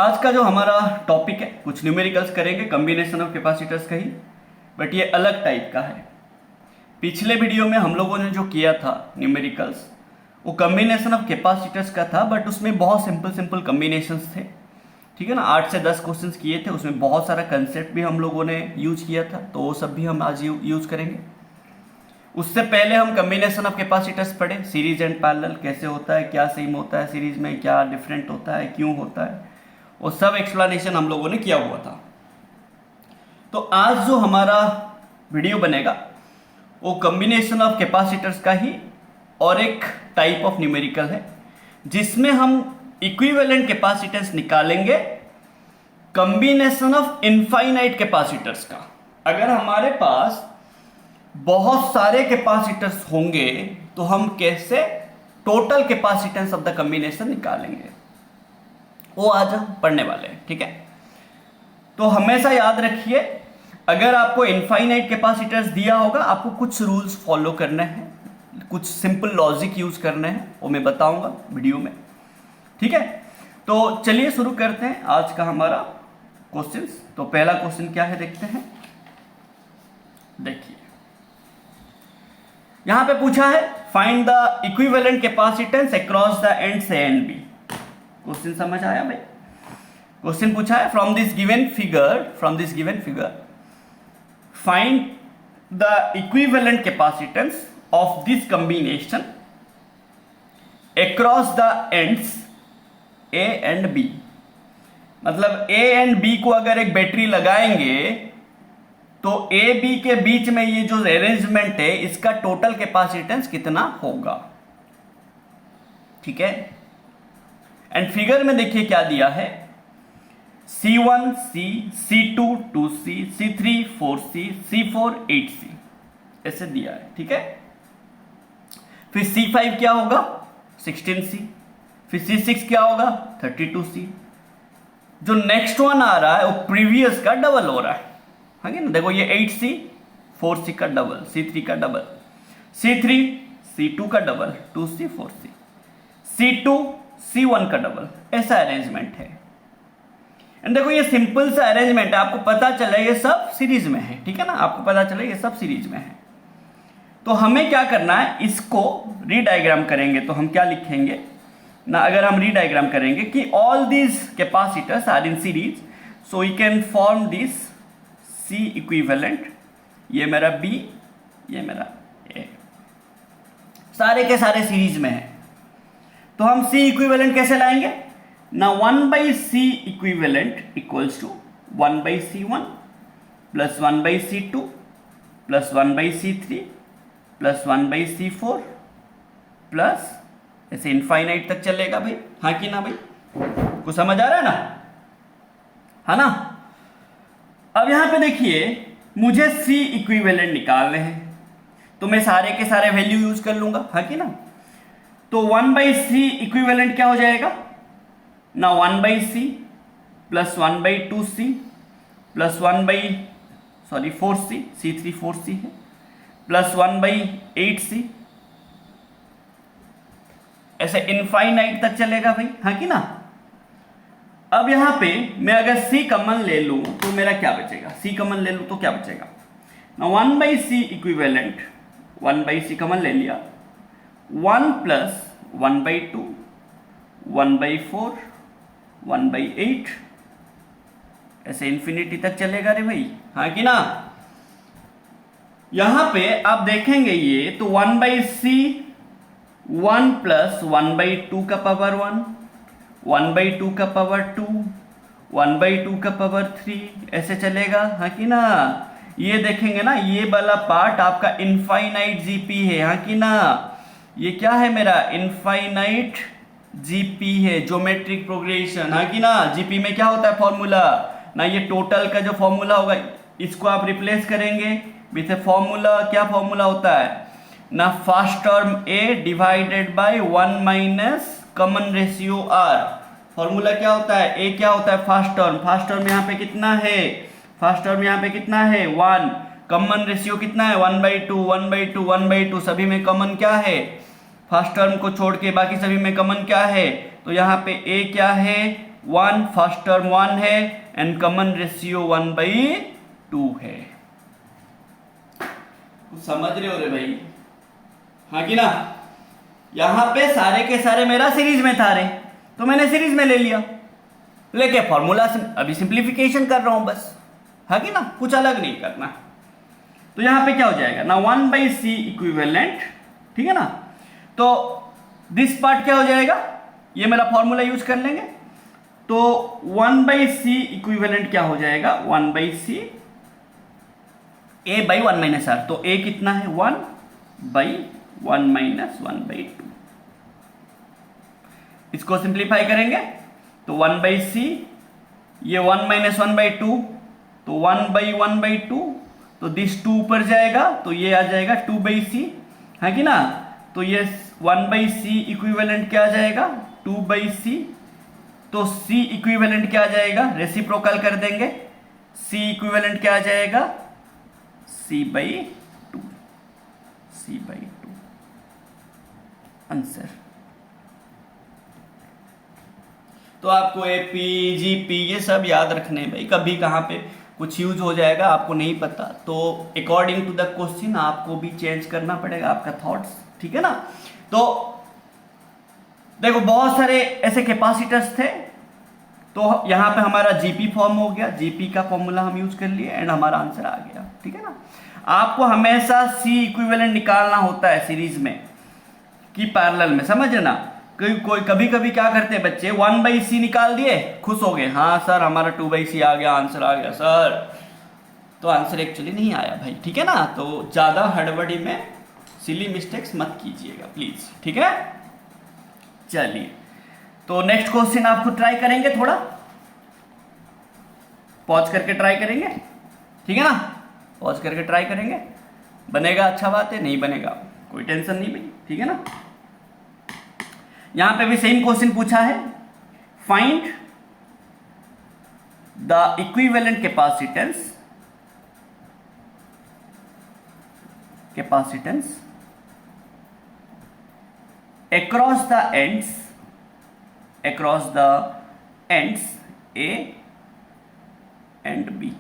आज का जो हमारा टॉपिक है कुछ न्यूमेरिकल्स करेंगे, कॉम्बिनेशन ऑफ कैपेसिटर्स का ही, बट ये अलग टाइप का है। पिछले वीडियो में हम लोगों ने जो किया था न्यूमेरिकल्स वो कॉम्बिनेशन ऑफ कैपेसिटर्स का था, बट उसमें बहुत सिंपल कॉम्बिनेशंस थे। ठीक है ना, 8 से 10 क्वेश्चंस किए थे, उसमें बहुत सारा कंसेप्ट भी हम लोगों ने यूज किया था, तो वो सब भी हम आज यूज करेंगे। उससे पहले हम कॉम्बिनेशन ऑफ कैपेसिटर्स पढ़े, सीरीज एंड पैरेलल कैसे होता है, क्या सेम होता है सीरीज में, क्या डिफरेंट होता है, क्यों होता है, वो सब एक्सप्लेनेशन हम लोगों ने किया हुआ था। तो आज जो हमारा वीडियो बनेगा वो कॉम्बिनेशन ऑफ कैपेसिटर्स का ही और एक टाइप ऑफ न्यूमेरिकल है, जिसमें हम इक्विवेलेंट कैपेसिटेंस निकालेंगे कॉम्बिनेशन ऑफ इनफाइनाइट कैपेसिटर्स का। अगर हमारे पास बहुत सारे कैपेसिटर्स होंगे तो हम कैसे total capacitance of the combination निकालेंगे, वो आज हम पढ़ने वाले हैं। ठीक है, तो हमेशा याद रखिए, अगर आपको इनफाइनाइट कैपेसिटर्स दिया होगा, आपको कुछ रूल्स फॉलो करने हैं, कुछ सिंपल लॉजिक यूज करने हैं, वो मैं बताऊंगा वीडियो में। ठीक है, तो चलिए शुरू करते हैं आज का हमारा क्वेश्चंस। तो पहला क्वेश्चन क्या है देखते हैं। देखिए यहां पे पूछा है find the equivalent capacitance across the ends A and B. Question समझ आया भाई? क्वेश्चन पूछा है from this given figure find the equivalent capacitance of this combination across the ends A and B. मतलब ए एंड बी को अगर एक battery लगाएंगे तो ए बी के बीच में ये जो अरेंजमेंट है इसका टोटल कैपेसिटेंस कितना होगा। ठीक है, एंड फिगर में देखिए क्या दिया है, C1 C, C2 2C, C3 4C, C4 8C ऐसे दिया है। ठीक है, फिर C5 क्या होगा 16C, फिर C6 क्या होगा 32C। जो नेक्स्ट वन आ रहा है वो प्रीवियस का डबल हो रहा है, है ना। देखो ये 8C 4C का डबल, C3 का डबल, C3 C2 का double, 2C 4C, C2 C1 का डबल, ऐसा अरेंजमेंट है। एंड देखो ये सिंपल सा अरेंजमेंट है, आपको पता चला ये सब सीरीज में है। ठीक है ना, आपको पता चला ये सब सीरीज में है। तो हमें क्या करना है, इसको रीडायग्राम करेंगे तो हम क्या लिखेंगे ना, अगर हम रीडायग्राम करेंगे कि all these capacitors are in series, so we can form this C equivalent, ये मेरा B, ये मेरा A, सारे के सारे सीरीज में है। तो हम C इक्विवेलेंट कैसे लाएंगे ना, 1/C equivalent equals to 1/C1 plus 1/C2 plus 1/C3 plus 1/C4 plus ऐसे इनफाइनाइट तक चलेगा भाई, हाँ कि ना भाई? कुछ समझ आ रहा है ना, है ना। अब यहां पे देखिए मुझे C इक्विवेलेंट निकालने हैं, तो मैं सारे के सारे वैल्यू यूज कर लूंगा, हाँ कि ना। तो 1/C इक्विवेलेंट क्या हो जाएगा ना, 1/C plus 1/2C plus 4C, C3 4C है, प्लस 1/8C, ऐसे इनफाइनाइट तक चलेगा भाई, हाँ कि ना। अब यहां पे मैं अगर C कॉमन ले लूं तो मेरा क्या बचेगा, C कॉमन ले लूं तो क्या बचेगा ना, 1/C इक्विवेलेंट, 1/C कॉमन ले लिया, 1 प्लस 1/2 1/4 1/8 ऐसे इंफिनिटी तक चलेगा रे भाई, हाँ कि ना। यहां पे आप देखेंगे ये तो 1/C 1 प्लस 1/2 का पावर 1, 1/2 का पावर 2, 1/2 का पावर 3 ऐसे चलेगा, हाँ कि ना। ये देखेंगे ना, ये वाला पार्ट आपका इनफाइनाइट जीपी है, हाँ कि ना। ये क्या है मेरा इनफाइनाइट जीपी है, ज्योमेट्रिक प्रोग्रेशन, हाँ कि ना। जीपी में क्या होता है फॉर्मूला ना, ये टोटल का जो फॉर्मूला होगा इसको आप रिप्लेस करेंगे विथ ए फॉर्मूला। क्या फॉर्मूला होता है ना, first term A divided by 1 minus common ratio R। Formula क्या होता है, A क्या होता है फर्स्ट टर्म यहाँ पे कितना है, फर्स्ट टर्म यहाँ पे कितना है 1, कॉमन रेशियो कितना है 1/2 1/2 1/2, सभी में कॉमन क्या है फर्स्ट टर्म को छोड़ के बाकी सभी में कॉमन क्या है, तो यहाँ पे a क्या है 1, फर्स्ट टर्म 1 है एंड कॉमन रेशियो 1/2 है। कुछ समझ रहे हो रे भाई, हाँ कि ना? यहां पे सारे के सारे मेरा सीरीज में था रे, तो मैंने सीरीज में ले लिया, लेके फॉर्मूला अभी सिंप्लीफिकेशन कर रहा हूं बस, हाँ कि ना? कुछ अलग नहीं करना। तो यहां पे क्या हो जाएगा ना, 1/c इक्विवेलेंट, ठीक है ना? तो दिस पार्ट क्या हो जाएगा, ये मेरा फॉर्मूला यूज कर लेंगे, तो 1/c इक्विवेलेंट क्या हो जाएगा, 1/c a/1 - r। तो a कितना है, 1/1 - 1/2। इसको सिंप्लीफाई करेंगे तो 1/c, ये 1 - 1/2, तो 1/1/2, तो दिस 2 ऊपर जाएगा तो ये आ जाएगा 2/c, है कि ना? तो ये 1/c इक्विवेलेंट क्या आ जाएगा, 2/c। तो c इक्विवेलेंट क्या आ जाएगा, रेसिप्रोकल कर देंगे, c इक्विवेलेंट क्या आ जाएगा, c/2, c/2 आंसर। तो आपको एपी जीपी ये सब याद रखने भाई, कभी कहाँ पे कुछ यूज हो जाएगा आपको नहीं पता, तो अकॉर्डिंग टू द क्वेश्चन आपको भी चेंज करना पड़ेगा आपका थॉट्स, ठीक है ना? तो देखो बहुत सारे ऐसे कैपेसिटर्स थे, तो यहाँ पे हमारा जीपी फॉर्म हो गया, जीपी का फॉर्मूला हम यूज कर लिए एंड हमारा आंसर आ गया, ठीक है ना? आपको हमेशा सी इक्विवेलेंट निकालना होता है सीरीज में कि पैरेलल में, समझ ना? कोई कभी कभी क्या करते हैं बच्चे, 1/c निकाल दिए, खुश हो गए, हाँ सर हमारा 2/c आ गया, आंसर आ गया सर। तो आंसर एक्चुअली नहीं आया भाई, ठीक है ना? तो ज्यादा हड़बड़ी में सिली मिस्टेक्स मत कीजिएगा प्लीज, ठीक है? चलिए, तो नेक्स्ट क्वेश्चन आपको ट्राई करेंगे, थोड़ा पॉज करके ट्राई करेंगे, ठीक है ना? पॉज करके ट्राई करेंगे, बनेगा अच्छा बात है, नहीं बनेगा कोई टेंशन नहीं भाई, ठीक है ना? यहां पे भी सेम क्वेश्चन पूछा है, find the equivalent capacitance across the ends A and B।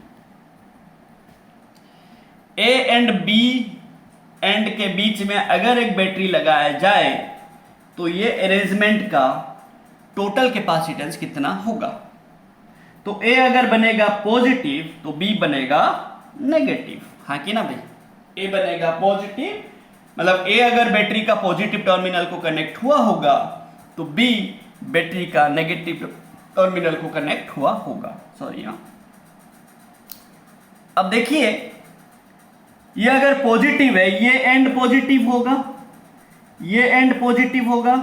A and B and के बीच में अगर एक बैटरी लगाया जाए तो ये अरेंजमेंट का टोटल कैपेसिटेंस कितना होगा? तो A अगर बनेगा पॉजिटिव तो B बनेगा नेगेटिव, हाँ कि ना भाई? A बनेगा पॉजिटिव, मतलब A अगर बैटरी का पॉजिटिव टर्मिनल को कनेक्ट हुआ होगा तो B बैटरी का नेगेटिव टर्मिनल को कनेक्ट हुआ होगा, सॉरी हाँ। अब देखिए, ये अगर पॉजिटिव है, ये एंड पॉजिटिव होगा, ये एंड पॉजिटिव होगा,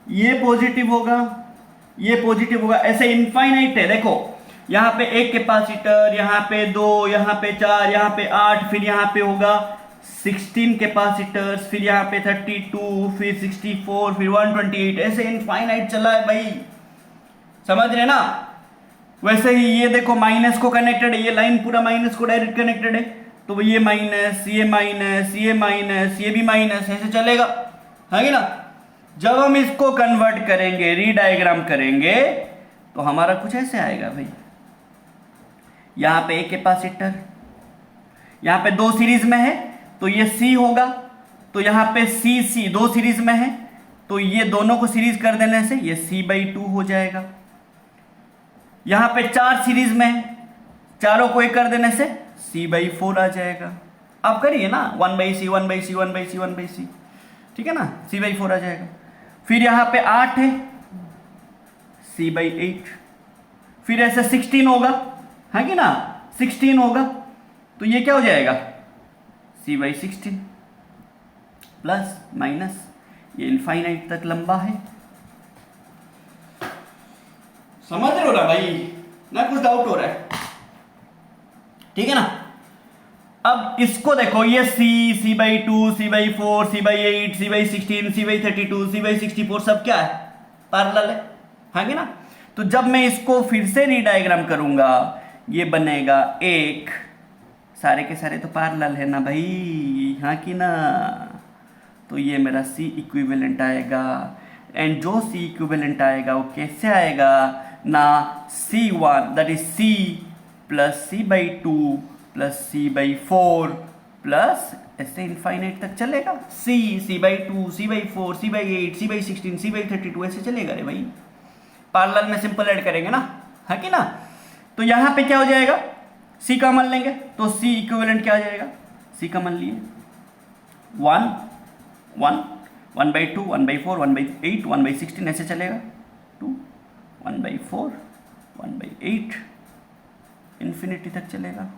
ये पॉजिटिव होगा, ये पॉजिटिव होगा, ऐसे इनफाइनाइट है। देखो यहां पे एक कैपेसिटर, यहां पे 2, यहां पे 4, यहां पे 8, फिर यहां पे होगा 16 कैपेसिटर्स, फिर यहां पे 32, फिर 64, फिर 128, ऐसे इनफाइनाइट चला है भाई, समझ रहे ना? वैसे ही ये देखो माइनस को कनेक्टेड है, ये लाइन पूरा माइनस को डायरेक्ट कनेक्टेड है, तो ये माइनस, ये माइनस, ये माइनस, ये भी माइनस, ऐसे चलेगा, है ना? जब हम इसको कन्वर्ट करेंगे, रीडायग्राम करेंगे, तो हमारा कुछ ऐसे आएगा भाई। यहां पे एक कैपेसिटर, यहां पे 2 सीरीज में है तो ये C होगा, तो यहां पे C 2 सीरीज में है तो ये दोनों को सीरीज कर देने से ये C/2 हो जाएगा। यहां पे 4 सीरीज में है, चारों को एक कर देने से C/4 आ जाएगा। आप करिए ना, 1/c 1/c 1/c 1/c, ठीक है ना? C/4 आ जाएगा। फिर यहां पे 8 है, C/8, फिर ऐसे 16 होगा, है कि ना? 16 होगा तो ये क्या हो जाएगा, C/16 प्लस माइनस, ये इनफाइनाइट तक लंबा है। समझ रहे हो ना भाई? ना कुछ डाउट हो रहा है, ठीक है ना? अब इसको देखो, ये C/2, C/4, C/8, C/16, C/32, C/64 सब क्या है, पैरेलल है कि ना? तो जब मैं इसको फिर से रीडायग्राम करूंगा, ये बनेगा एक, सारे के सारे तो पैरेलल है ना भाई, हाँ कि ना? तो ये मेरा C इक्विवेलेंट आएगा, एंड जो C इक्विवेलेंट आएगा वो कैसे आएगा, ना C1 that is C plus C/2 plus C/4 plus ऐसे इनफाइनाइट तक चलेगा। C/2 C/4 C/8 C/16 C/32 ऐसे चलेगा रे भाई। पैरेलल में सिंपल ऐड करेंगे ना, है कि ना। तो यहां पे क्या हो जाएगा, C कॉमन लेंगे तो C इक्विवेलेंट क्या आ जाएगा, C कॉमन लिए 1 1 1/2 1/4 1/8 1/16 ऐसे चलेगा, 2 1/4 1/8 इन्फिनिटी तक चलेगा।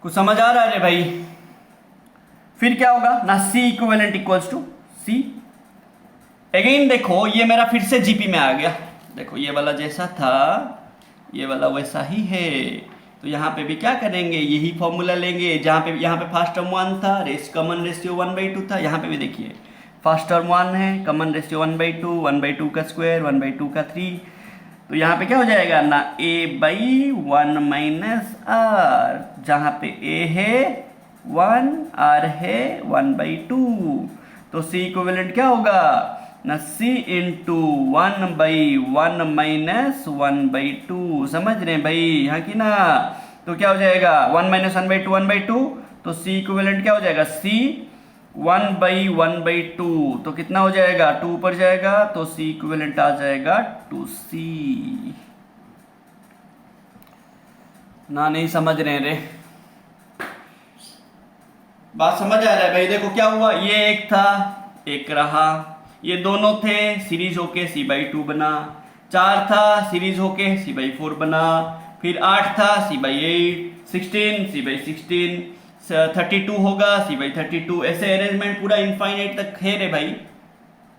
कुछ समझ आ रहा है रे भाई। फिर क्या होगा ना, C equivalent equals to C। Again देखो ये मेरा फिर से जीपी में आ गया, देखो ये वाला जैसा था ये वाला वैसा ही है। तो यहाँ पे भी क्या करेंगे, यही फॉर्मूला लेंगे। जहाँ पे यहाँ पे फर्स्ट टर्म 1 था, कॉमन रेशियो 1/2 था। यहाँ पे भी देखिए फर्स्ट टर्म 1 है, कॉमन रेशियो 1/2 1/2 का स्क्वायर 1/2 का 3। तो यहाँ पे क्या हो जाएगा ना, A/1 माइनस R, जहाँ पे A है 1 R है 1/2। तो C इक्विवेलेंट क्या होगा ना, C इंटू 1/1 माइनस 1/2। समझ रहे हैं भाई, यहाँ की ना। तो क्या हो जाएगा 1 माइनस 1/2 1/2। तो C इक्विवेलेंट क्या हो जाएगा, C 1/1/2। तो कितना हो जाएगा, 2 ऊपर जाएगा तो C इक्विवेलेंट आ जाएगा 2C। ना नहीं समझ रहे रे, बात समझ आ रहा है भाई। देखो क्या हुआ, ये एक था एक रहा, ये दोनों थे सीरीज होके C/2 बना, 4 था सीरीज होके C/4 बना, फिर 8 था C/8, 16 C/16, 32 होगा C/32। ऐसे अरेंजमेंट पूरा इनफाइनाइट तक है रे भाई,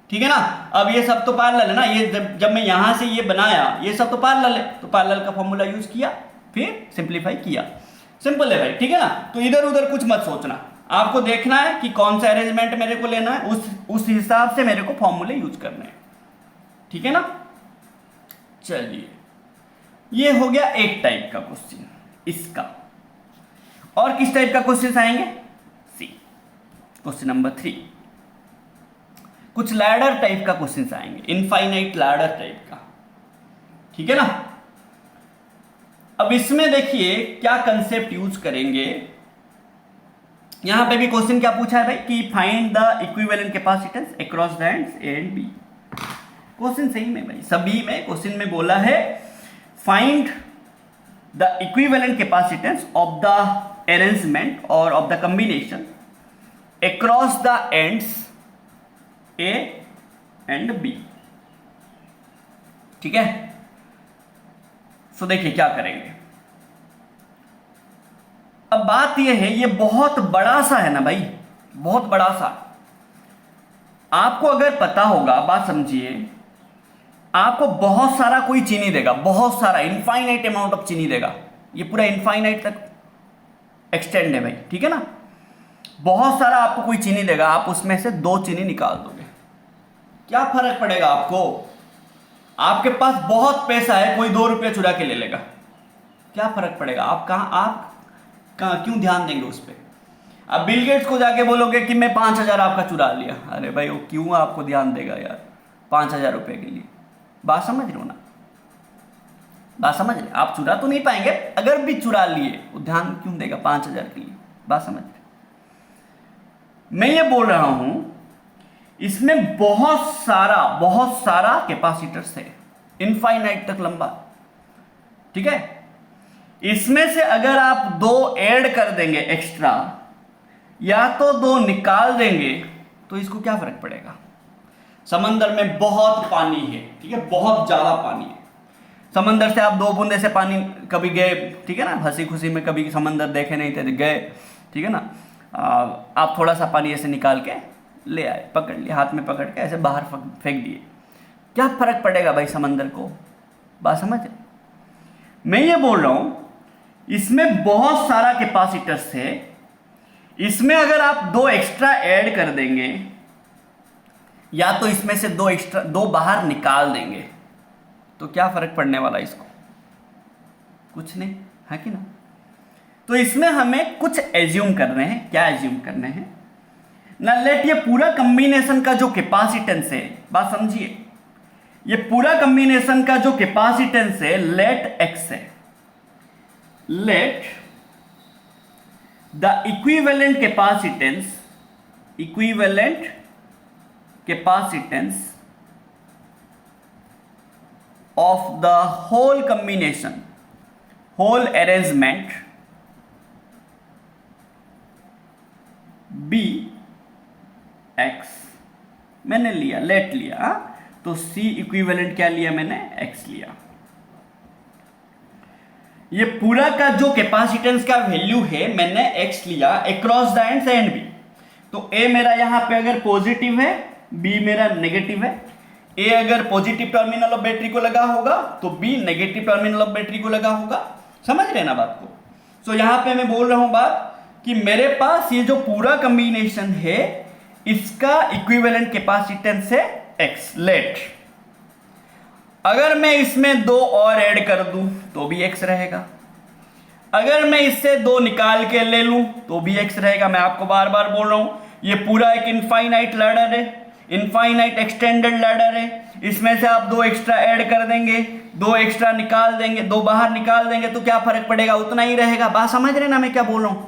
ठीक है ना। अब ये सब तो पैरेलल है ना, ये जब मैं यहां से ये बनाया ये सब तो पैरेलल है, तो पैरेलल का फॉर्मूला यूज किया फिर सिंप्लीफाई किया, सिंपल है भाई, ठीक है ना। तो इधर उधर कुछ मत सोचना, आपको देखना है कि कौन सा अरेंजमेंट मेरे को लेना है, उस हिसाब से मेरे को फॉर्मूले यूज करने हैं, ठीक है ना। चलिए ये हो गया एक टाइप का क्वेश्चन इसका। और किस टाइप का क्वेश्चन आएंगे, सी क्वेश्चन नंबर 3, कुछ लैडर टाइप का क्वेश्चन आएंगे, इनफाइनाइट लैडर टाइप का, ठीक है ना। अब इसमें देखिए क्या कंसेप्ट यूज करेंगे। यहां पे भी क्वेश्चन क्या पूछा है भाई कि find the equivalent capacitance across the ends A and B. Question सही में भाई सभी में क्वेश्चन में बोला है find the equivalent capacitance of the arrangement और of the combination across the ends A and B, ठीक है। सो देखिए क्या करेंगे। अब बात यह है, ये बहुत बड़ा सा है ना भाई, बहुत बड़ा सा। आपको अगर पता होगा, बात समझिए, आपको बहुत सारा कोई चीनी देगा, बहुत सारा इनफाइनाइट अमाउंट ऑफ चीनी देगा, ये पूरा इनफाइनाइट तक एक्सटेंड है भाई, ठीक है ना। बहुत सारा आपको कोई चीनी देगा, आप उसमें से 2 चीनी निकाल दोगे, क्या फर्क पड़ेगा आपको। आपके पास बहुत पैसा है, कोई 2 रुपये चुरा के ले लेगा, क्या फर्क पड़ेगा। आप कहां क्यों ध्यान देंगे उस पर। अब बिल गेट्स को जाके बोलोगे कि मैं 5,000 आपका चुरा लिया, अरे भाई वो क्यों आपको ध्यान देगा यार 5,000 रुपए के लिए। बात समझ रहे हो ना, बात समझ रहे। आप चुरा तो नहीं पाएंगे, अगर भी चुरा लिए वो ध्यान क्यों देगा 5,000 के लिए, बात समझ रहे। मैं ये बोल रहा हूं इसमें बहुत सारा कैपेसिटर्स है, इनफाइनाइट तक लंबा, ठीक है। इसमें से अगर आप 2 ऐड कर देंगे एक्स्ट्रा या तो 2 निकाल देंगे तो इसको क्या फर्क पड़ेगा। समंदर में बहुत पानी है, ठीक है, बहुत ज्यादा पानी है। समंदर से आप 2 बूंदे से पानी कभी गए, ठीक है ना, हंसी खुशी में कभी समंदर देखे नहीं थे, गए, ठीक है ना। आप थोड़ा सा पानी ऐसे निकाल के ले आए, पकड़ लिया, हाथ में पकड़ के ऐसे बाहर फेंक दिए, क्या फर्क पड़ेगा भाई समंदर को। बात समझ। मैं ये बोल रहा हूं इसमें बहुत सारा कैपेसिटर्स है, इसमें अगर आप 2 एक्स्ट्रा ऐड कर देंगे या तो इसमें से 2 बाहर निकाल देंगे तो क्या फर्क पड़ने वाला इसको, कुछ नहीं, है कि ना। तो इसमें हमें कुछ एज्यूम करने हैं, क्या एज्यूम करने हैं ना, लेट ये पूरा कॉम्बिनेशन का जो कैपेसिटेंस है, बात समझिए, ये पूरा कॉम्बिनेशन का जो कैपेसिटेंस है लेट एक्स है, let the equivalent capacitance of the whole combination, whole arrangement B x मैंने लिया, लेट लिया, तो C इक्विवेलेंट क्या लिया मैंने, x लिया। ये पूरा का जो कैपेसिटेंस का वैल्यू है मैंने x लिया across the ends and B। तो A मेरा यहां पे अगर पॉजिटिव है, B मेरा नेगेटिव है। ए अगर पॉजिटिव टर्मिनल ऑफ बैटरी को लगा होगा तो B negative terminal of battery को लगा होगा। समझ रहे ना बात को? सो यहां पे मैं बोल रहा हूं बात कि मेरे पास ये जो पूरा कॉम्बिनेशन है इसका इक्विवेलेंट कैपेसिटेंस है एक्स लेट। अगर मैं इसमें दो और ऐड कर दूं तो भी एक्स रहेगा, अगर मैं इससे दो निकाल के ले लूं तो भी एक्स रहेगा। मैं आपको बार बार बोल रहा हूं ये पूरा एक इनफाइनाइट लैडर है, इनफाइनाइट एक्सटेंडेड लैडर है। इसमें से आप दो एक्स्ट्रा ऐड कर देंगे, दो एक्स्ट्रा निकाल देंगे, दो बाहर निकाल देंगे तो क्या फर्क पड़ेगा, उतना ही रहेगा। बात समझ रहे ना मैं क्या बोल रहा हूं?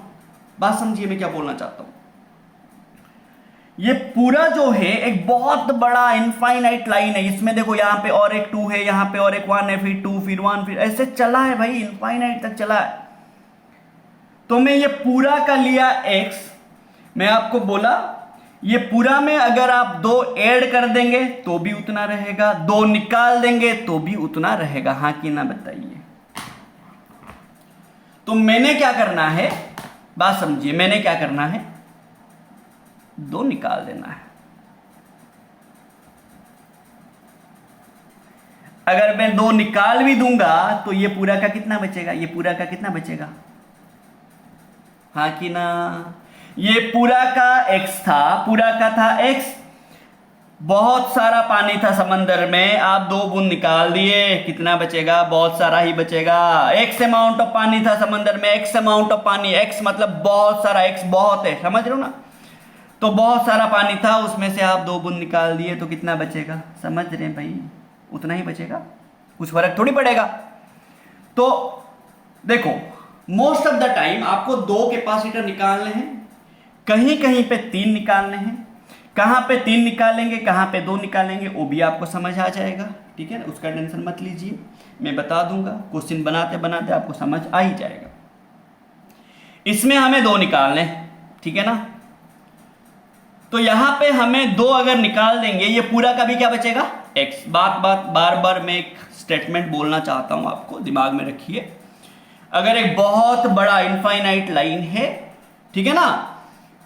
बात समझिए मैं क्या बोलना चाहता हूं। ये पूरा जो है एक बहुत बड़ा इनफाइनाइट लाइन है। इसमें देखो यहां पे और एक 2 है, यहां पे और एक 1 है, फिर 2, फिर 1, फिर ऐसे चला है भाई, इनफाइनाइट तक चला है। तो मैं ये पूरा का लिया x, मैं आपको बोला ये पूरा में अगर आप दो ऐड कर देंगे तो भी उतना रहेगा, दो निकाल देंगे तो भी उतना रहेगा। हाँ कि ना बताइए? तो मैंने क्या करना है, बात समझिए, मैंने क्या करना है, दो निकाल देना है। अगर मैं दो निकाल भी दूंगा तो ये पूरा का कितना बचेगा, ये पूरा का कितना बचेगा? हाँ कि ना? ये पूरा का x था, पूरा का था x, बहुत सारा पानी था समंदर में, आप दो बूंद निकाल दिए, कितना बचेगा? बहुत सारा ही बचेगा। x अमाउंट ऑफ पानी था समंदर में, x अमाउंट ऑफ पानी, x मतलब बहुत सारा, x बहुत है, समझ रहे हो ना? तो बहुत सारा पानी था, उसमें से आप दो बूंद निकाल दिए तो कितना बचेगा? समझ रहे हैं भाई? उतना ही बचेगा, कुछ फर्क थोड़ी पड़ेगा। तो देखो मोस्ट ऑफ द टाइम आपको दो कैपेसिटर निकालने हैं, कहीं कहीं पे 3 निकालने हैं। कहां पे 3 निकालेंगे, कहां पे 2 निकालेंगे, वो भी आपको समझ आ जाएगा। ठीक है ना, उसका टेंशन मत लीजिए, मैं बता दूंगा, क्वेश्चन बनाते बनाते आपको समझ आ ही जाएगा। इसमें हमें 2 निकालने हैं, ठीक है ना? तो यहां पे हमें 2 अगर निकाल देंगे, ये पूरा का भी क्या बचेगा? x। बार बार मैं एक स्टेटमेंट बोलना चाहता हूं, आपको दिमाग में रखिए। अगर एक बहुत बड़ा इनफाइनाइट लाइन है, ठीक है ना,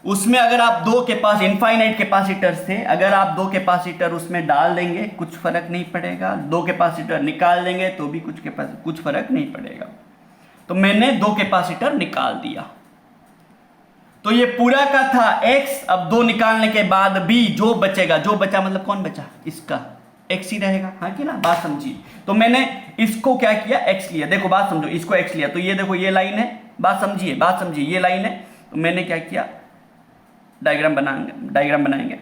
उसमें अगर आप दो के पास इनफाइनाइट कैपेसिटर से अगर आप दो कैपेसिटर उसमें डाल देंगे कुछ फर्क नहीं पड़ेगा, दो कैपेसिटर निकाल देंगे तो भी कुछ फर्क नहीं पड़ेगा। तो मैंने दो कैपेसिटर निकाल दिया, तो ये पूरा का था x। अब दो निकालने के बाद b जो बचेगा, जो बचा मतलब कौन बचा, इसका x ही रहेगा। हाँ कि ना? बात समझिए। तो मैंने इसको क्या किया, x लिया। देखो बात समझो, इसको x लिया तो ये देखो ये लाइन है, बात समझिए ये लाइन है। तो मैंने क्या किया, डायग्राम बनाएंगे।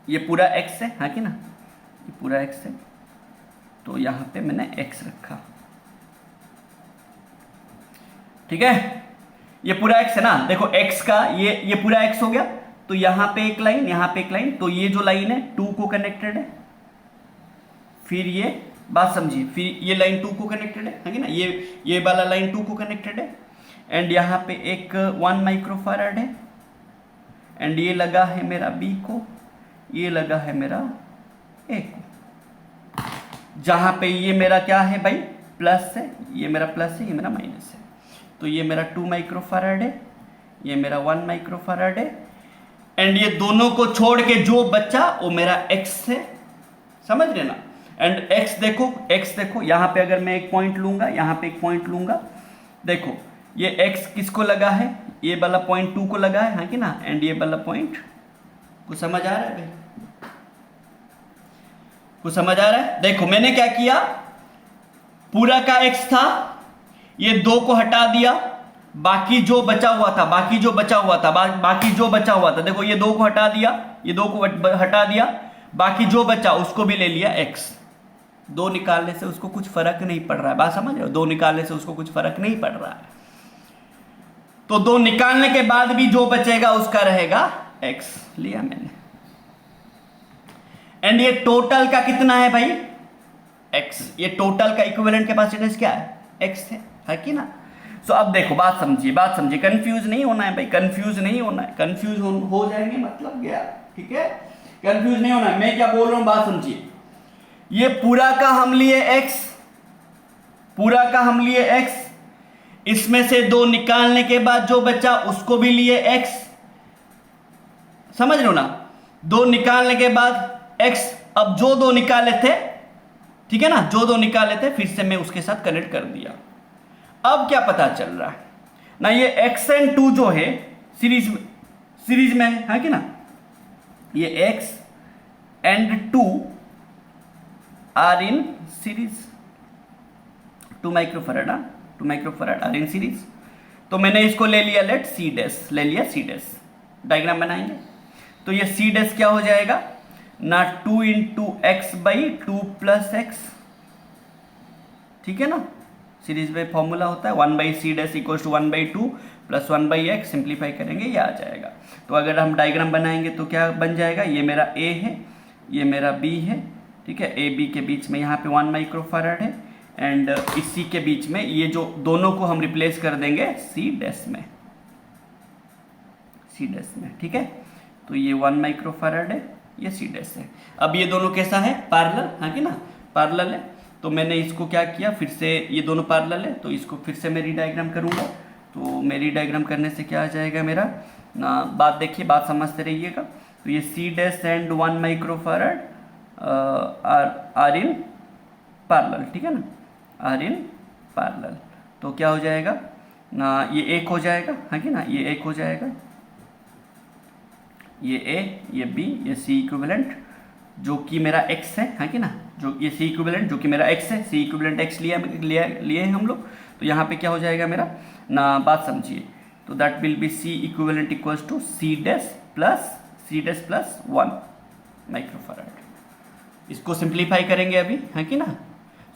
ये पूरा x है, हाँ कि ना? ये पूरा x है, तो यहां पे मैंने x रखा, ठीक है? ये पूरा x है ना, देखो x का ये पूरा x हो गया। तो यहां पे एक लाइन, यहां पे एक लाइन, तो ये जो लाइन है 2 को कनेक्टेड है, फिर ये बात समझिए, फिर ये लाइन 2 को कनेक्टेड है कि ना? ये वाला लाइन 2 को कनेक्टेड है, एंड यहाँ पे एक 1 माइक्रोफैराड है, एंड ये लगा है मेरा B को, ये लगा है मेरा A को। जहाँ पे ये मेरा क्या है भाई, प्लस है, ये मेरा प्लस है, ये मेरा माइनस है। तो ये मेरा 2 माइक्रोफैराड है, ये मेरा 1 माइक्रोफैराड है, एंड ये दोनों को छोड़ के जो बचा वो मेरा x है, समझ रहे ना? एंड x देखो यहाँ पे अगर मैं एक पॉइंट लूंगा, यहाँ पे एक पॉइंट लूंगा, देखो ये x किसको लगा है, ये वाला पॉइंट 2 को लगा है, हाँ कि ना? एंड ये वाला पॉइंट, कुछ समझ आ रहा है भाई? कुछ समझ आ रहा है? देखो मैंने क्या किया, पूरा का x था, ये 2 को हटा दिया, बाकी जो बचा हुआ था, बाकी जो बचा हुआ था, देखो ये 2 को हटा दिया, ये 2 को हटा दिया, बाकी जो बचा उसको भी ले लिया x। 2 निकालने से उसको कुछ फर्क नहीं पड़ रहा है, बात समझ रहे हो? 2 निकालने से उसको कुछ फर्क नहीं पड़ रहा है, तो 2 निकालने के बाद भी जो बचेगा उसका रहेगा x, लिया मैंने। एंड ये टोटल का कितना है भाई? x। ये टोटल का इक्विवेलेंट कैपेसिटेंस क्या है? x है कि ना? सो अब देखो, बात समझिए, कंफ्यूज नहीं होना है भाई, कंफ्यूज नहीं होना है। कंफ्यूज हो जाएंगे मतलब गया, ठीक है? कंफ्यूज नहीं होना है, मैं क्या बोल रहा हूं बात समझिए। ये पूरा का हम लिए x, इसमें से 2 निकालने के बाद जो बचा उसको भी लिए x, समझ रहे हो ना? 2 निकालने के बाद x, अब जो 2 निकाले थे, ठीक है ना, जो 2 निकाले थे फिर से मैं उसके साथ कनेक्ट कर दिया। अब क्या पता चल रहा है ना, ये x एंड 2 जो है सीरीज में है कि ना, ये x and 2 are in series, 2 microfarad, 2 microfarad are in series. तो मैंने इसको ले लिया, लेट सी डैश, ले लिया सी डैश, डायग्राम बनाएंगे। तो ये सी डैश क्या हो जाएगा ना, 2 into x by 2 plus x, ठीक है ना? सीरीज में फॉर्मूला होता है 1 by C dash equals to 1 by 2 plus 1 by x, simplify करेंगे ये आ जाएगा। तो अगर हम डायग्राम बनाएंगे तो क्या बन जाएगा, ये मेरा ए है, ये मेरा बी है, ठीक है? ए बी के बीच में यहाँ पे 1 माइक्रोफैराड है, एंड इसी के बीच में ये जो दोनों को हम रिप्लेस कर देंगे सी डैश में, ठीक है? तो ये 1 माइक्रोफैराड है, ये सी डैश है। अब ये दोनों कैसा है? पैरेलल, हाँ कि ना? पैरेलल है। तो मैंने इसको क्या किया, फिर से ये दोनों पैरेलल है तो इसको फिर से मैं रीडायग्राम करूंगा। तो मैं रीडायग्राम करने से क्या आ जाएगा मेरा ना, बात देखिए, बात समझते रहिएगा। तो ये C dash and 1 microfarad are in parallel, ठीक है ना? Are in parallel. तो क्या हो जाएगा ना, ये 1 हो जाएगा, हाँ कि ना? ये 1 हो जाएगा, ये ए, ये बी, ये सी इक्विवेलेंट जो कि मेरा x है, हाँ कि ना? जो ये सी इक्विवेलेंट जो कि मेरा x है, सी इक्विवेलेंट x लिए हैं हम लोग। तो यहाँ पे क्या हो जाएगा मेरा ना, बात समझिए। तो that will be C equivalent equals to C dash plus 1 microfarad. इसको सिंप्लीफाई करेंगे अभी, हाँ कि ना?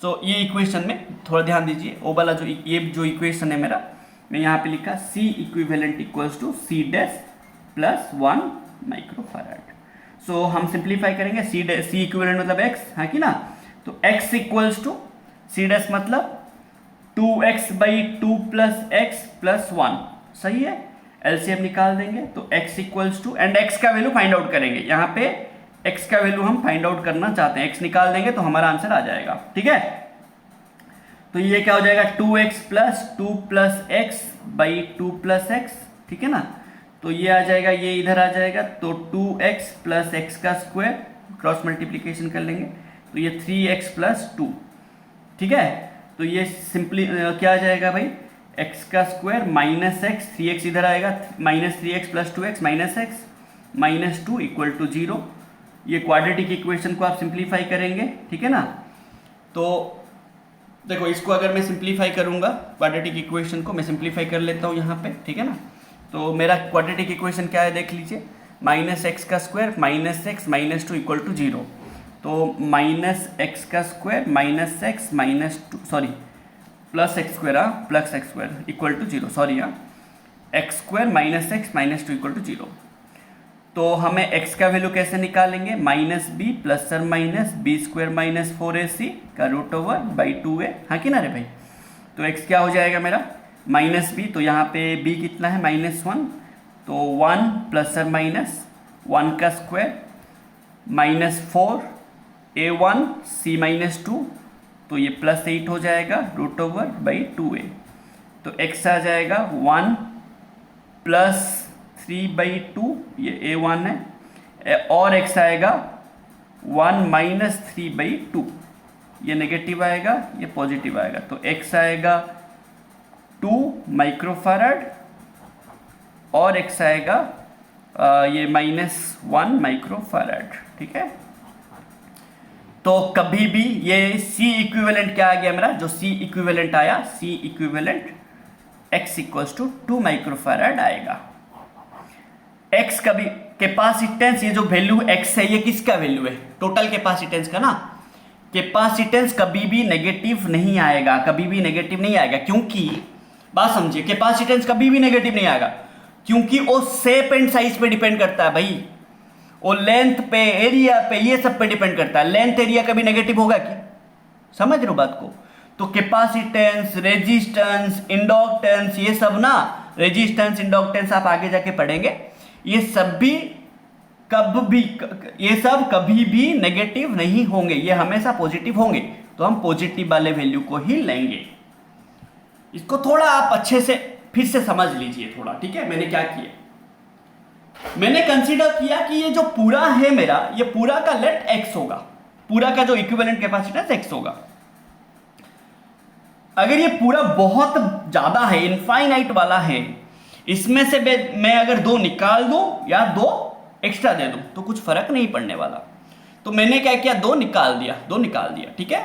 सो ये इक्वेशन में थोड़ा ध्यान दीजिए, ओ वाला जो ये जो इक्वेशन है मेरा, मैं यहाँ पे लिखा C equivalent equals to C dash plus 1 microfarad. So हम सिंप्लीफाई करेंगे, सी इक्विवेलेंट मतलब x, है कि ना? तो x equals to C dash मतलब 2x by 2 plus x plus 1, सही है? एलसीएम निकाल देंगे तो x equals to, and x का वैल्यू फाइंड आउट करेंगे। यहाँ पे x का वैल्यू हम फाइंड आउट करना चाहते हैं, x निकाल देंगे तो हमारा आंसर आ जाएगा, ठीक है? तो ये क्या हो जाएगा 2x plus 2 plus x by 2 plus x, ठीक है ना? तो ये आ जाएगा, ये इधर आ जाएगा, तो 2x प्लस एक्स का स्क्वायर, क्रॉस मल्टीप्लीकेशन कर लेंगे तो ये 3x प्लस 2, ठीक है? तो ये सिंपली क्या आ जाएगा भाई, x का स्क्वायर माइनस एक्स, 3x इधर आएगा, minus 3x plus 2x minus x minus 2 equal to 0। ये क्वाड्रेटिक इक्वेशन को आप सिंप्लीफाई करेंगे, ठीक है ना? तो देखो, इसको अगर मैं सिंप्लीफाई करूंगा, क्वाड्रेटिक इक्वेशन को मैं सिंप्लीफाई कर लेता हूँ यहाँ पे, ठीक है ना? तो मेरा क्वाड्रेटिक इक्वेशन क्या है देख लीजिए, माइनस एक्स का square minus x minus 2 equal to 0। तो माइनस एक्स का square minus x minus 2, sorry plus x square, plus x square equal to 0, sorry x square minus x minus 2 equal to 0। तो हमें x का value कैसे निकालेंगे, minus B plus or minus B square minus 4ac का root over by 2a, हाँ कि ना रे भाई? तो x क्या हो जाएगा मेरा माइनस बी, तो यहाँ पे b कितना है -1, तो 1 प्लस सर माइनस 1 का square minus 4a1 c minus 2, तो ये प्लस 8 हो जाएगा रूट ओवर बाई 2a। तो x आ जाएगा 1 प्लस 3/2, ये a1 है, और x आएगा 1 माइनस 3/2, ये नेगेटिव आएगा, ये पॉजिटिव आएगा। तो x आएगा 2 माइक्रोफैराड और x आएगा ये -1 माइक्रोफैराड, ठीक है? तो कभी भी ये C इक्विवेलेंट क्या आ गया मेरा, जो C इक्विवेलेंट आया, C equivalent x equals to 2 microfarad आएगा। x का भी कैपेसिटेंस, ये जो वैल्यू x है ये किसका वैल्यू है? टोटल कैपेसिटेंस का ना। कैपेसिटेंस कभी भी नेगेटिव नहीं आएगा, कभी भी नेगेटिव नहीं आएगा, क्योंकि बात समझिए, कैपेसिटेंस कभी भी नेगेटिव नहीं आएगा क्योंकि वो शेप एंड साइज पे डिपेंड करता है भाई, वो लेंथ पे, एरिया पे, ये सब पे डिपेंड करता है। लेंथ एरिया कभी नेगेटिव होगा क्या? समझ रहे हो बात को? तो कैपेसिटेंस, रेजिस्टेंस, इंडक्टेंस, ये सब ना, रेजिस्टेंस, इंडक्टेंस आप आगे जाके पढ़ेंगे, ये सब भी ये सब कभी भी नेगेटिव नहीं होंगे, ये हमेशा पॉजिटिव होंगे। तो हम पॉजिटिव वाले वैल्यू को ही लेंगे। इसको थोड़ा आप अच्छे से फिर से समझ लीजिए थोड़ा, ठीक है? मैंने क्या किया, मैंने कंसीडर किया कि ये जो पूरा है मेरा, ये पूरा का लेट x होगा, पूरा का जो इक्विवेलेंट कैपेसिटेंस x होगा। अगर ये पूरा बहुत ज्यादा है, इनफाइनाइट वाला है, इसमें से मैं अगर 2 निकाल दूं या 2 एक्स्ट्रा दे दूं तो कुछ फर्क नहीं पड़ने वाला। तो मैंने क्या किया, 2 निकाल दिया, ठीक है?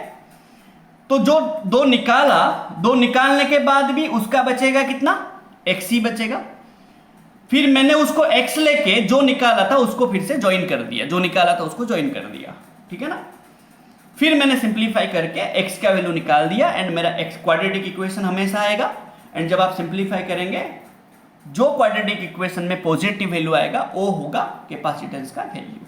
तो जो 2 निकाला, 2 निकालने के बाद भी उसका बचेगा कितना, x ही बचेगा। फिर मैंने उसको x लेके जो निकाला था उसको फिर से ज्वाइन कर दिया, जो निकाला था उसको ज्वाइन कर दिया, ठीक है ना? फिर मैंने सिंप्लीफाई करके x का वैल्यू निकाल दिया एंड मेरा x क्वाड्रेटिक इक्वेशन हमेशा आएगा। एंड जब आप सिंप्लीफाई करेंगे, जो क्वाड्रेटिक इक्वेशन में पॉजिटिव वैल्यू आएगा वो होगा कैपेसिटेंस का वैल्यू,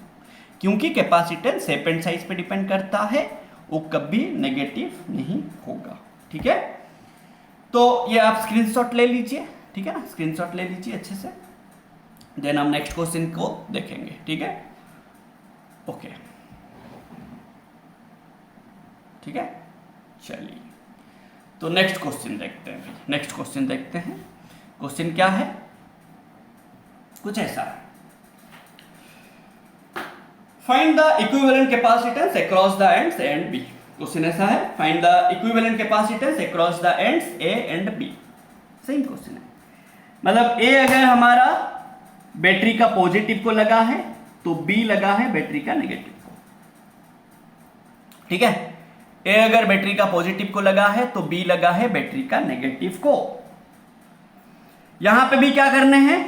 क्योंकि कैपेसिटेंस शेप एंड साइज पे डिपेंड करता है, वो कभी नेगेटिव नहीं होगा, ठीक है? तो ये आप स्क्रीनशॉट ले लीजिए, ठीक है ना? स्क्रीनशॉट ले लीजिए अच्छे से, देन हम नेक्स्ट क्वेश्चन को देखेंगे, ठीक है? ओके, ठीक है, चलिए तो नेक्स्ट क्वेश्चन देखते हैं। नेक्स्ट क्वेश्चन देखते हैं। क्वेश्चन क्या है, कुछ ऐसा है, find the equivalent capacitance across the ends A and B. Question ऐसा है, find the equivalent capacitance across the ends A and B. Same question है, मतलब ए अगर हमारा बैटरी का पॉजिटिव को लगा है तो बी लगा है बैटरी का नेगेटिव को, ठीक है? ए अगर बैटरी का पॉजिटिव को लगा है तो बी लगा है बैटरी का नेगेटिव को। यहां पे भी क्या करने हैं,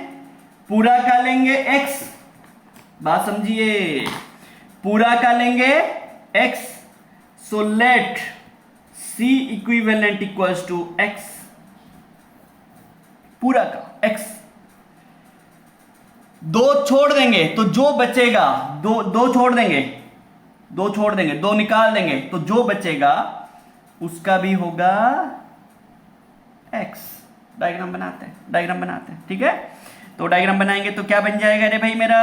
पूरा का लेंगे x, बात समझिए, पूरा का लेंगे x, so let C equivalent equals to x, पूरा का x। 2 छोड़ देंगे तो जो बचेगा, दो छोड़ देंगे, 2 निकाल देंगे तो जो बचेगा उसका भी होगा x। डायग्राम बनाते हैं, ठीक है? तो डायग्राम बनाएंगे तो क्या बन जाएगा रे भाई मेरा,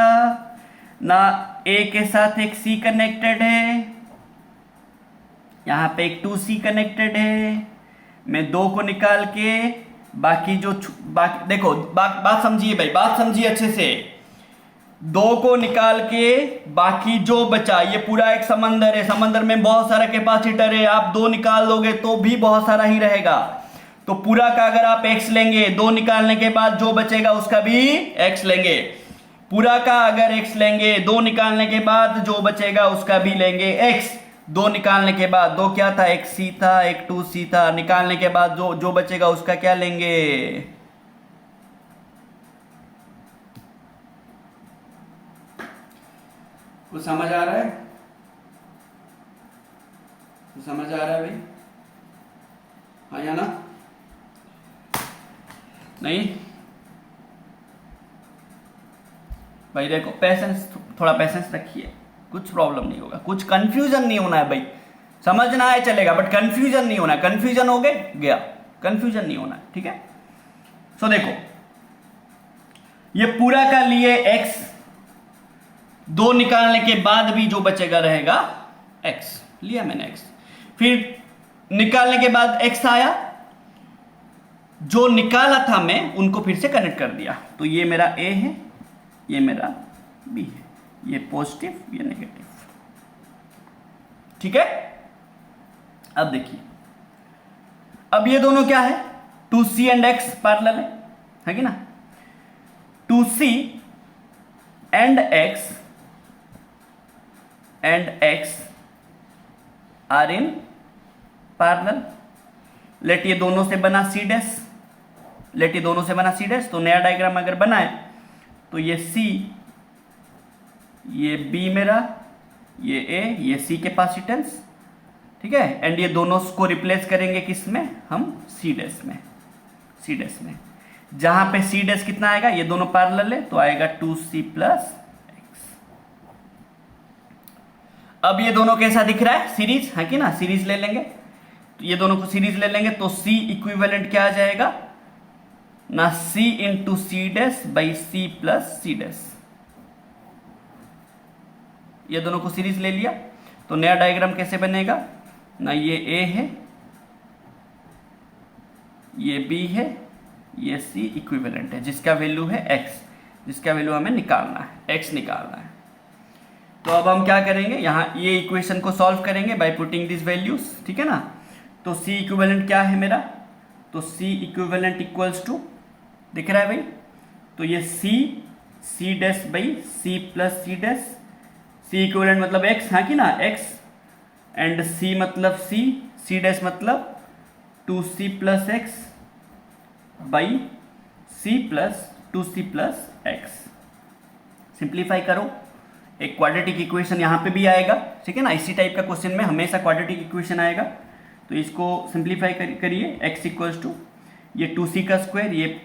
ना a के साथ एक C कनेक्टेड है, यहां पे एक 2C कनेक्टेड है। मैं 2 को निकाल के बाकी जो बाकी देखो, बात समझिए भाई, बात समझिए अच्छे से। 2 को निकाल के बाकी जो बचा, ये पूरा एक समंदर है, समंदर में बहुत सारा कैपेसिटर है, आप 2 निकाल दोगे तो भी बहुत सारा ही रहेगा। तो पूरा का अगर आप x लेंगे, 2 निकालने के बाद जो बचेगा उसका भी x लेंगे। पूरा का अगर x लेंगे, 2 निकालने के बाद जो बचेगा उसका भी लेंगे x। 2 निकालने के बाद, 2 क्या था, एक C था, एक 2C था, निकालने के बाद जो बचेगा उसका क्या लेंगे, कुछ समझ आ रहा है? कुछ समझ आ रहा है भाई? हाँ या ना? नहीं भाई देखो, पेशेंस, थोड़ा पेशेंस रखिए, कुछ प्रॉब्लम नहीं होगा, कुछ कंफ्यूजन नहीं होना है भाई, समझना है चलेगा बट कंफ्यूजन नहीं होना है। कंफ्यूजन हो गया, कंफ्यूजन नहीं होना है, ठीक है? सो देखो, ये पूरा का लिए x, 2 निकालने के बाद भी जो बचेगा रहेगा x, लिया मैंने x। फिर निकालने के बाद x आया, जो निकाला था मैं उनको फिर से कनेक्ट कर दिया, तो ये मेरा a है, ये मेरा b है, ये पॉजिटिव, ये नेगेटिव, ठीक है? अब देखिए, अब ये दोनों क्या है, 2C एंड x पैरेलल है कि ना? 2C and x are in parallel. Let ये दोनों से बना C डैश, लेट ये दोनों से बना सी डैश, तो नया डायग्राम अगर बनाए तो ये सी, ये बी मेरा, ये ए, ये सी कैपेसिटेंस, ठीक है। एंड ये दोनों को रिप्लेस करेंगे किस में, हम सी डैश में, सी डैश में। जहां पे सी डैश कितना आएगा, ये दोनों पैरेलल है तो आएगा 2c प्लस एक्स। अब ये दोनों कैसा दिख रहा है, सीरीज है कि ना, सीरीज ले लेंगे, तो ये दोनों को सीरीज ले लेंगे तो c इक्विवेलेंट क्या आ जाएगा ना, c into C dash by C plus C dash. ये दोनों को सीरीज ले लिया तो नया डायग्राम कैसे बनेगा ना, ये a है, ये b है, ये c इक्विवेलेंट है, जिसका वैल्यू है x, जिसका वैल्यू हमें निकालना है, x निकालना है। तो अब हम क्या करेंगे, यहाँ ये इक्वेशन को सॉल्व करेंगे बाय पुटिंग दिस वैल्यूज, ठीक है ना। तो c इक्विवेलेंट क्या है मेरा, तो c इक्विवेलेंट इक्वल्स टू, दिख रहा है भाई, तो ये c dash by c plus C dash, c equivalent मतलब x, हाँ कि ना, x, एंड c मतलब c डैश मतलब 2c plus x by C plus 2c plus x. Simplify करो, एक क्वाड्रेटिक इक्वेशन यहाँ पे भी आएगा, ठीक है ना। इसी टाइप का क्वेश्चन में हमेशा क्वाड्रेटिक इक्वेशन आएगा, तो इसको सिंप्लीफाई करिए। x इक्वल्स टू ये 2c का स्क्वायर, ये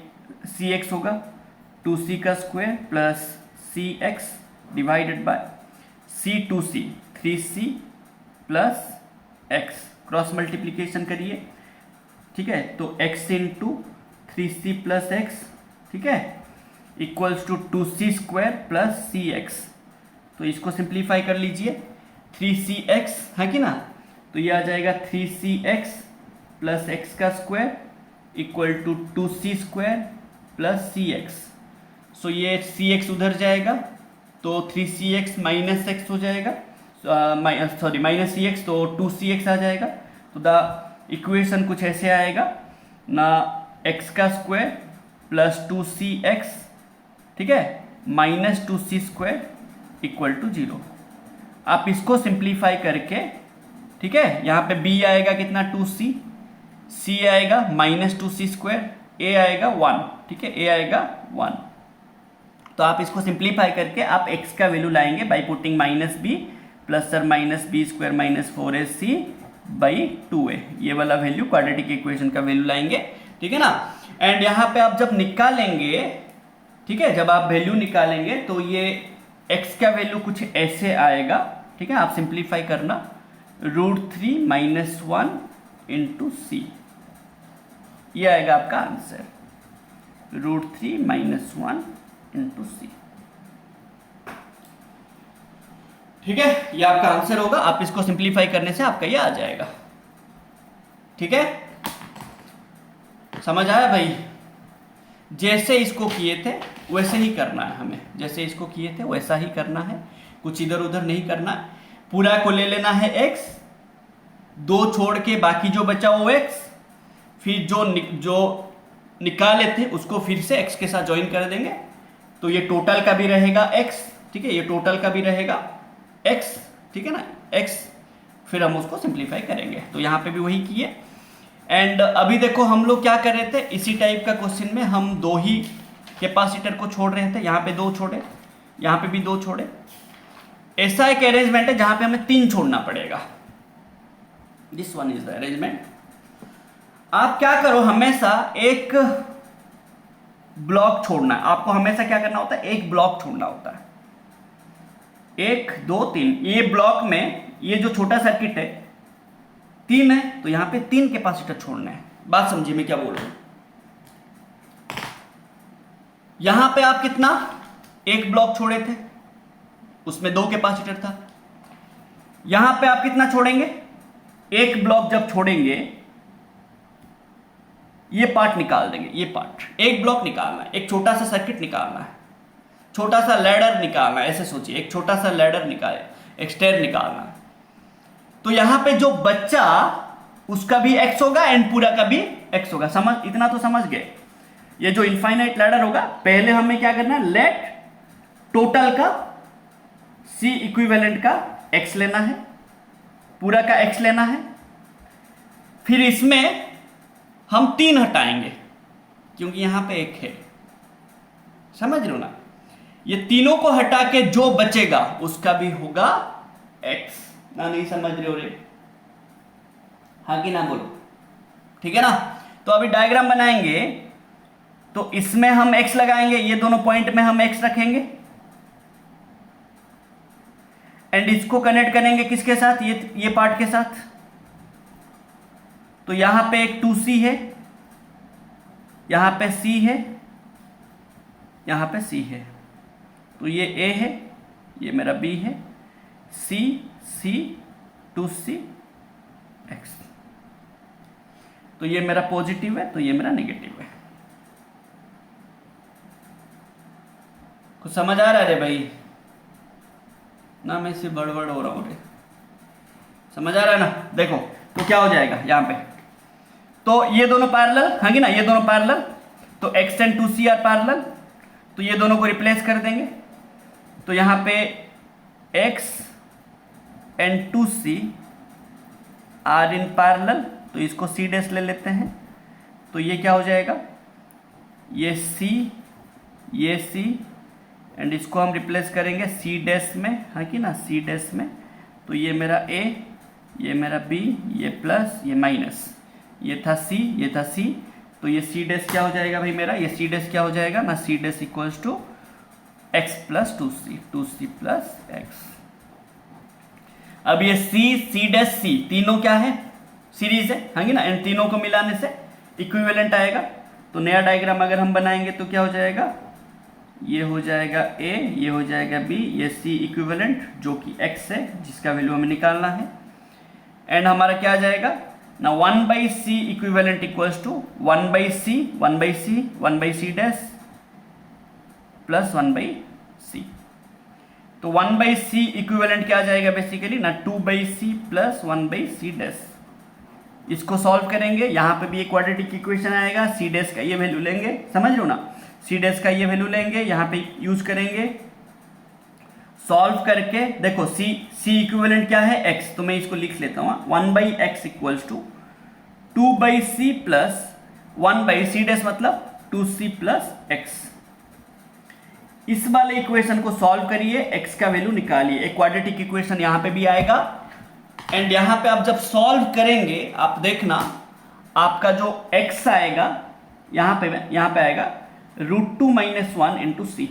cx होगा, 2c का square plus cx divided by c 2c 3c plus x, cross multiplication करिए, ठीक है। तो x into 3c plus x, ठीक है, equals to 2c square plus C x. तो इसको सिंप्लीफाई कर लीजिए, 3cx है कि ना, तो ये आ जाएगा 3cx प्लस एक्स का square equal to 2c square plus C x. So ये cx उधर जाएगा तो 3cx माइनस एक्स हो जाएगा, सॉरी माइनस सी एक्स, तो 2cx आ जाएगा। तो द इक्वेशन कुछ ऐसे आएगा ना, x का स्क्वायर प्लस 2cx, ठीक है, minus 2c square equal to 0। आप इसको सिंप्लीफाई करके, ठीक है, यहाँ पे b आएगा कितना 2c, c आएगा माइनस 2c स्क्वायर, a आएगा 1, ठीक है, a आएगा 1। तो आप इसको सिंप्लीफाई करके आप x का वैल्यू लाएंगे by putting minus b plus or minus B square minus 4ac by 2a, ये वाला वैल्यू क्वाड्रेटिक इक्वेशन का वैल्यू लाएंगे, ठीक है ना। एंड यहाँ पे आप जब निकालेंगे, ठीक है, जब आप वैल्यू निकालेंगे तो ये x का वैल्यू कुछ ऐसे आएगा, ठीक है। आप सिंप्लीफाई करना, √3 माइनस 1 इंटू सी, ये आएगा आपका आंसर, √3 माइनस 1 इंटू सी, ठीक है, ये आपका आंसर होगा। आप इसको सिंप्लीफाई करने से आपका ये आ जाएगा, ठीक है। समझ आया भाई, जैसे इसको किए थे वैसे ही करना है हमें, जैसे इसको किए थे वैसा ही करना है, कुछ इधर उधर नहीं करना है। पूरा को ले लेना है x, 2 छोड़ के बाकी जो बचा वो x, फिर जो निकाले थे उसको फिर से x के साथ ज्वाइन कर देंगे, तो ये टोटल का भी रहेगा x, ठीक है, ये टोटल का भी रहेगा x, ठीक है ना, x, फिर हम उसको सिंप्लीफाई करेंगे। तो यहाँ पे भी वही किए। एंड अभी देखो हम लोग क्या कर रहे थे, इसी टाइप का क्वेश्चन में हम 2 ही कैपेसिटर को छोड़ रहे थे, यहाँ पे 2 छोड़े, यहाँ पे भी 2 छोड़े। ऐसा एक अरेंजमेंट है जहां पे हमें 3 छोड़ना पड़ेगा, this one is the arrangement. आप क्या करो, हमेशा एक ब्लॉक छोड़ना है आपको, हमेशा क्या करना होता है, एक ब्लॉक छोड़ना होता है, 1 2 3। ये ब्लॉक में ये जो छोटा सर्किट है 3 है, तो यहां पे 3 कैपेसिटर छोड़ना है। बात समझिए मैं क्या बोल रहा हूं। यहां पे आप कितना, एक ब्लॉक छोड़े थे, उसमें 2 कैपेसिटर था। यहां पे आप कितना छोड़ेंगे, एक ब्लॉक जब छोड़ेंगे, ये पार्ट निकाल देंगे, ये पार्ट, एक ब्लॉक निकालना है, एक छोटा सा सर्किट निकालना है, छोटा सा लैडर निकालना है, ऐसे सोचिए, एक छोटा सा लैडर निकाले, एक स्टेयर निकालना है। तो यहां पे जो बच्चा उसका भी x होगा एंड पूरा का भी x होगा। समझ, इतना तो समझ गए। ये जो इनफाइनाइट लैडर होगा, पहले हमें क्या करना है, लेट टोटल का C इक्विवेलेंट का x लेना है, पूरा का x लेना है, फिर इसमें हम 3 हटाएंगे, क्योंकि यहां पे एक है, समझ रहे हो ना। ये तीनों को हटा के जो बचेगा उसका भी होगा x ना। नहीं समझ रहे हो रे, हाँ कि ना बोलो, ठीक है ना। तो अभी डायग्राम बनाएंगे, तो इसमें हम x लगाएंगे, ये दोनों पॉइंट में हम x रखेंगे, एंड इसको कनेक्ट करेंगे किसके साथ, ये पार्ट के साथ। तो यहां पे एक 2c है, यहां पे c है, यहां पे c है, तो ये a है, ये मेरा b है, c c 2c x। तो ये मेरा पॉजिटिव है, तो ये मेरा नेगेटिव है। कुछ समझ आ रहा है रे भाई ना, मैं इससे बड़बड़ हो रहा हूं रे, समझ आ रहा है ना। देखो तो क्या हो जाएगा यहां पे, तो ये दोनों पैरेलल है कि ना, ये दोनों पैरेलल, तो x and 2c are parallel, तो ये दोनों को रिप्लेस कर देंगे। तो यहां पे x and 2c are in parallel, तो इसको c डैश ले लेते हैं। तो ये क्या हो जाएगा, ये c, ये c, एंड इसको हम रिप्लेस करेंगे c डैश में, है कि ना, c डैश में। तो ये मेरा a, ये मेरा b, ये प्लस, ये माइनस, ये था c, ये था c। तो ये c डैश क्या हो जाएगा भाई मेरा, ये c डैश क्या हो जाएगा ना, c dash equals to x plus 2c plus x। अब ये c डैश c तीनों क्या है, सीरीज है कि ना, इन तीनों को मिलाने से इक्विवेलेंट आएगा। तो नया डायग्राम अगर हम बनाएंगे तो क्या हो जाएगा, ये हो जाएगा a, ये हो जाएगा b, ये c इक्विवेलेंट जो कि x है, जिसका वैल्यू हमें निकालना है। एंड हमारा क्या आ जाएगा ना, 1/c equivalent equals to 1/c dash plus 1/c। तो 1/c इक्विवेलेंट क्या आ जाएगा बेसिकली ना, 2/c प्लस 1/c डैश। इसको सॉल्व करेंगे, यहां पे भी एक क्वाड्रेटिक इक्वेशन आएगा, c डैश का ये वैल्यू लेंगे, समझ लो ना, c डैश का ये वैल्यू लेंगे, यहां पे यूज करेंगे, सॉल्व करके देखो c इक्विवेलेंट क्या है x, तो मैं इसको लिख लेता हूं 1/x equals to 2/c plus 1/c dash मतलब 2c प्लस x। इस वाले इक्वेशन को सॉल्व करिए, x का वैल्यू निकालिए, एक क्वाड्रेटिक इक्वेशन यहां पे भी आएगा। एंड यहां पे आप जब सॉल्व करेंगे, आप देखना आपका जो x आएगा यहां पे आएगा √2 - 1 इंटू c।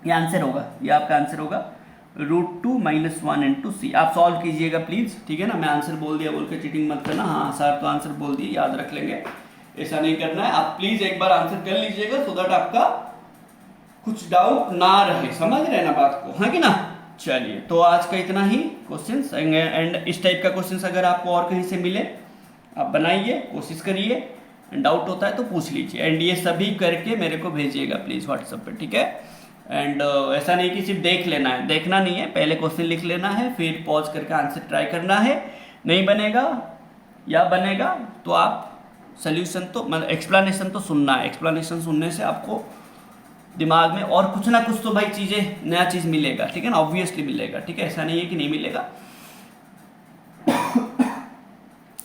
ये आंसर होगा, ये आपका आंसर होगा √2 - 1 इंटू c। आप सॉल्व कीजिएगा प्लीज, ठीक है ना। मैं आंसर बोल दिया बोल के चीटिंग मत करना, हाँ सर तो आंसर बोल दिए, याद रख लेंगे, ऐसा नहीं करना है। आप प्लीज एक बार आंसर कर लीजिएगा, सो दैट आपका कुछ डाउट ना रहे, समझ रहे ना बात को, हाँ कि ना। चलिए, तो आज का इतना ही क्वेश्चंस, एंड इस टाइप का क्वेश्चंस अगर आपको और कहीं से मिले आप बनाइए, कोशिश करिए, डाउट होता है तो पूछ लीजिए। एंड ये सभी करके मेरे को भेजिएगा प्लीज व्हाट्सएप पे, ठीक है। एंड ऐसा नहीं कि सिर्फ देख लेना है, देखना नहीं है, पहले क्वेश्चन लिख लेना है, फिर पॉज करके आंसर ट्राई करना है। नहीं बनेगा या बनेगा तो आप सोल्यूशन तो मतलब एक्सप्लेनेशन तो सुनना है, एक्सप्लेनेशन सुनने से आपको दिमाग में और कुछ ना कुछ तो भाई चीज़ें, नया चीज़ मिलेगा, ठीक है ना, ऑब्वियसली मिलेगा, ठीक है, ऐसा नहीं है कि नहीं मिलेगा।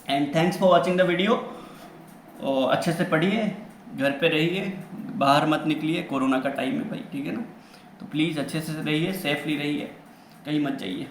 And thanks for watching the video. अच्छे से पढ़िए, घर पे रहिए, बाहर मत निकलिए, कोरोना का टाइम है भाई, ठीक है ना। तो प्लीज़ अच्छे से रहिए, सेफली रहिए, कहीं मत जाइए।